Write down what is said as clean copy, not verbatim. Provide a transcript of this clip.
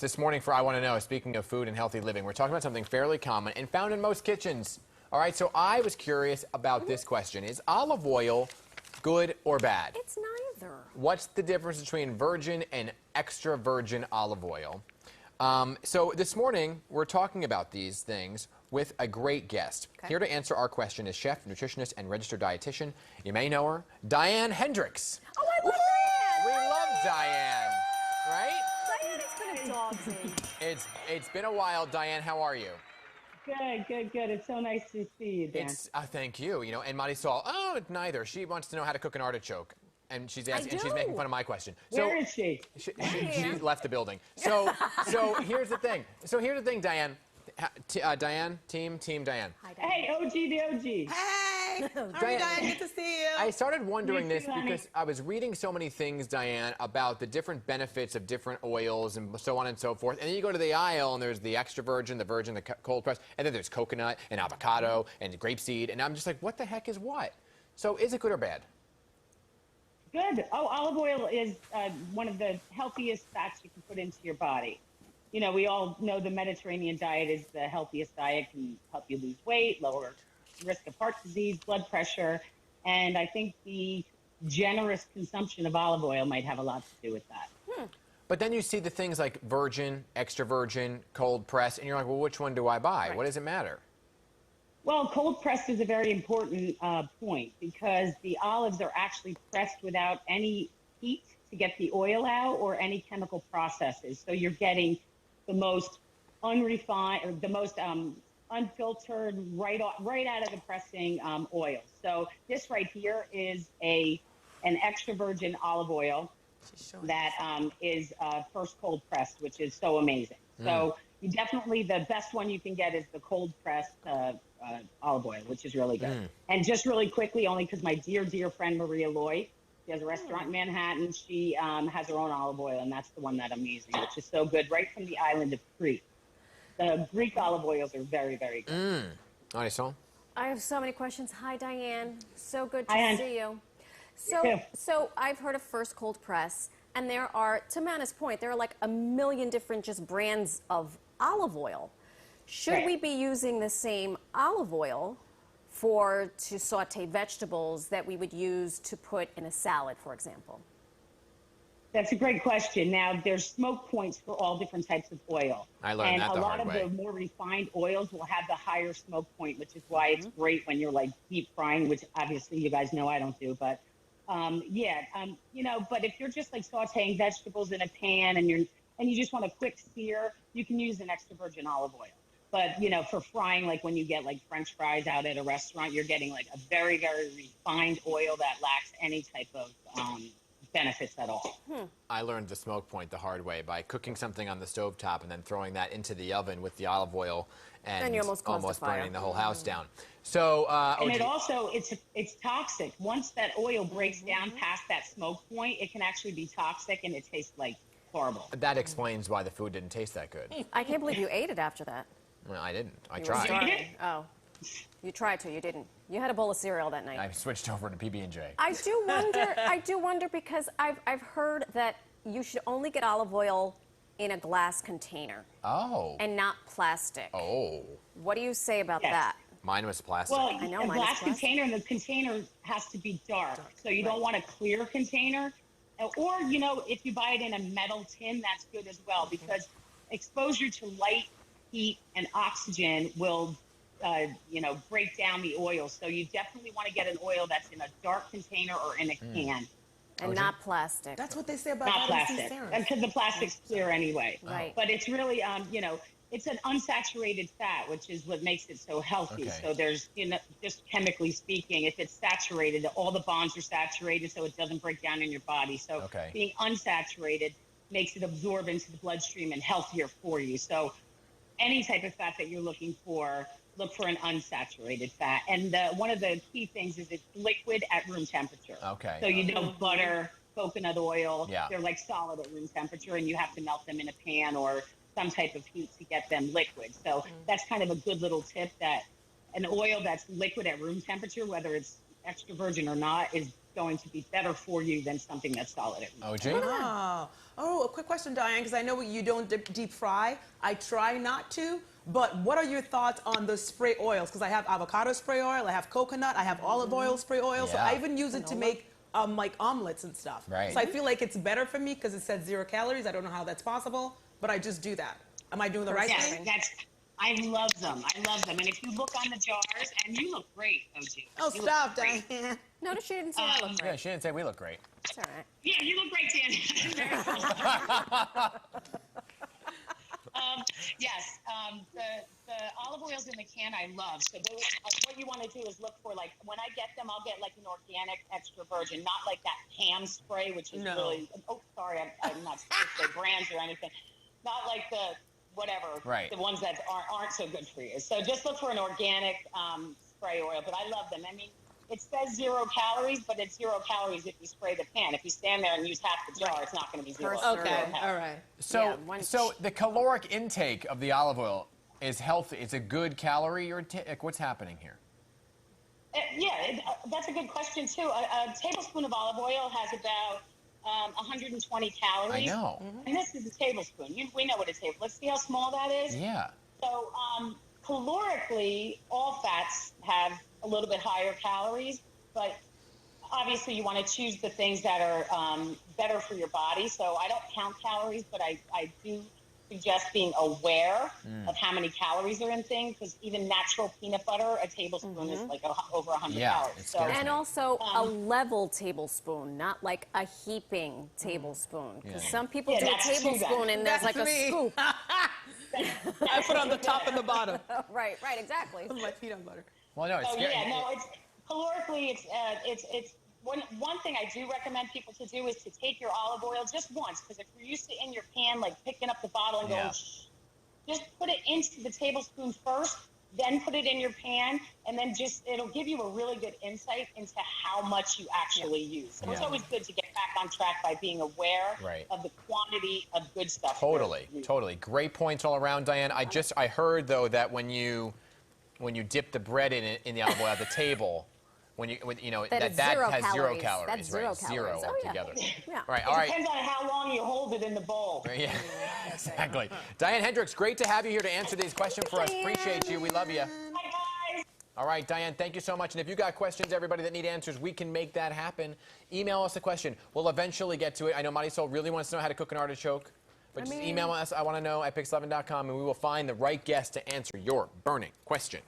This morning for I Want to Know, speaking of food and healthy living, we're talking about something fairly common and found in most kitchens. All right, so I was curious about this question. Is olive oil good or bad? It's neither. What's the difference between virgin and extra virgin olive oil? So this morning, we're talking about these things with a great guest. Okay. Here to answer our question is chef, nutritionist, and registered dietitian. You may know her, Diane Henderiks. Oh, I love Diane! We love Diane, right? Diane, it's been a dog's age. It's been a while. Diane, how are you? Good. It's so nice to see you, Dan. Thank you. You know, and Marisol, neither. She wants to know how to cook an artichoke. And she's asking, and she's making fun of my question. Where is she? She left the building. So here's the thing. Diane. Diane, team Diane. Hi, Diane. Hey, OG the OG. Hey, Diane, good to see you. I started wondering this because I was reading so many things, Diane, about the different benefits of different oils and so on and so forth. And then you go to the aisle and there's the extra virgin, the cold press, and then there's coconut and avocado and grapeseed. And I'm just like, what the heck is what? So is it good or bad? Good. Oh, olive oil is one of the healthiest fats you can put into your body. You know, we all know the Mediterranean diet is the healthiest diet, can help you lose weight, lower risk of heart disease, blood pressure, and I think the generous consumption of olive oil might have a lot to do with that. But then you see the things like virgin, extra virgin, cold press, and you're like, well, which one do I buy? Right. What does it matter? Well, cold pressed is a very important point because the olives are actually pressed without any heat to get the oil out or any chemical processes. So you're getting the most unrefined, or the most unfiltered, right out of the pressing oil. So this right here is an extra virgin olive oil that is first cold pressed, which is so amazing. So you definitely, the best one you can get is the cold pressed olive oil, which is really good. And just really quickly, only because my dear friend Maria Lloyd, she has a restaurant in Manhattan. She has her own olive oil, and that's the one that I'm using, which is so good, right from the island of Crete. The Greek olive oils are very, very good. Marisol? I have so many questions. Hi, Diane. So good to see you. So I've heard of first cold press, and there are, to Mana's point, there are like a million different just brands of olive oil. Should we be using the same olive oil to saute vegetables that we would use to put in a salad, for example? That's a great question. Now, there's smoke points for all different types of oil. I learned that the hard way. And a lot of the more refined oils will have the higher smoke point, which is why it's great when you're like deep frying, which obviously you guys know I don't do. But you know, but if you're just like sauteing vegetables in a pan and you just want a quick sear, you can use an extra virgin olive oil. But, you know, for frying, like when you get like French fries out at a restaurant, you're getting like a very, very refined oil that lacks any type of benefits at all. I learned the smoke point the hard way by cooking something on the stovetop and then throwing that into the oven with the olive oil and you almost burning the whole house down. So, and it also, it's toxic. Once that oil breaks down past that smoke point, it can actually be toxic and it tastes like horrible. That explains why the food didn't taste that good. I can't believe you ate it after that. Well, I didn't. I tried. You did? Oh, you tried to. You didn't. You had a bowl of cereal that night. I switched over to PB&J. I do wonder because I've heard that you should only get olive oil in a glass container. Oh. And not plastic. Oh. What do you say about that? Mine was plastic. Well, I know, a mine glass is plastic. container, and the container has to be dark. So you don't want a clear container. Or, you know, if you buy it in a metal tin, that's good as well, because exposure to light, heat, and oxygen will, you know, break down the oil. So you definitely want to get an oil that's in a dark container or in a can. And not plastic. That's what they say about not plastic, because the plastic's clear anyway. Right. But it's really, you know, it's an unsaturated fat, which is what makes it so healthy. Okay. So there's, you know, just chemically speaking, if it's saturated, all the bonds are saturated, so it doesn't break down in your body. So being unsaturated makes it absorb into the bloodstream and healthier for you. So any type of fat that you're looking for, look for an unsaturated fat. And one of the key things is it's liquid at room temperature. Okay. So you know, butter, coconut oil, they're like solid at room temperature, and you have to melt them in a pan or some type of heat to get them liquid. So that's kind of a good little tip, that an oil that's liquid at room temperature, whether it's extra virgin or not, is going to be better for you than something that's solid. OG? Oh, a quick question, Diane, because I know you don't deep fry. I try not to, but what are your thoughts on the spray oils? Because I have avocado spray oil, I have coconut, I have olive oil spray oil, so I even use it to make like omelets and stuff. Right. So I feel like it's better for me because it says 0 calories. I don't know how that's possible, but I just do that. Am I doing the right thing? Yes, I love them. I love them. And if you look on the jars, and you look great, OG. Oh, You stop, look great. Diane. Notice she didn't say I look Yeah, great. she didn't say we look great. It's all right. Yeah, you look great, Dan. Very cool. Yes, the olive oils in the can I love. So what you want to do is look for, like, when I get them, I'll get like an organic extra virgin, not like that ham spray, which is really, oh, sorry, I'm not supposed to say brands or anything. Not like the whatever, the ones that aren't so good for you. So just look for an organic spray oil, but I love them. I mean, it says 0 calories, but it's 0 calories if you spray the pan. If you stand there and use half the jar, it's not going to be 0. Okay, all right. So, so the caloric intake of the olive is healthy. It's a good calorie intake. What's happening here? That's a good question too. A tablespoon of olive oil has about 120 calories. I know. And this is a tablespoon. We know what a tablespoon. Let's see how small that is. Yeah. So calorically, all fats have a little bit higher calories, but obviously you want to choose the things that are better for your body. So I don't count calories, but I do suggest being aware of how many calories are in things, because even natural peanut butter, a tablespoon is like over 100 calories. So, and also a level tablespoon, not like a heaping tablespoon, because some people do a tablespoon and there's like a scoop. I put on the top and the bottom. Right, exactly. My peanut butter. Well, no, it's scary. It's calorically, it's one thing I do recommend people to do is to take your olive oil just once, because if you're used to in your pan, like picking up the bottle and going, just put it into the tablespoon first, then put it in your pan, and then it'll give you a really good insight into how much you actually use. So it's always good to get back on track by being aware of the quantity of good stuff. Totally. Great points all around, Diane. I heard though that when you dip the bread in the olive oil at the table, that has 0 calories. That's 0 calories. Zero altogether. Yeah. It depends on how long you hold it in the bowl. Yeah, exactly. Diane Henderiks, great to have you here to answer these questions for us. Appreciate you. We love you. Bye, guys. All right, Diane, thank you so much. And if you got questions, everybody that need answers, we can make that happen. Email us a question. We'll eventually get to it. I know Marisol really wants to know how to cook an artichoke. But just email us, I want to know, at pix11.com, and we will find the right guest to answer your burning question.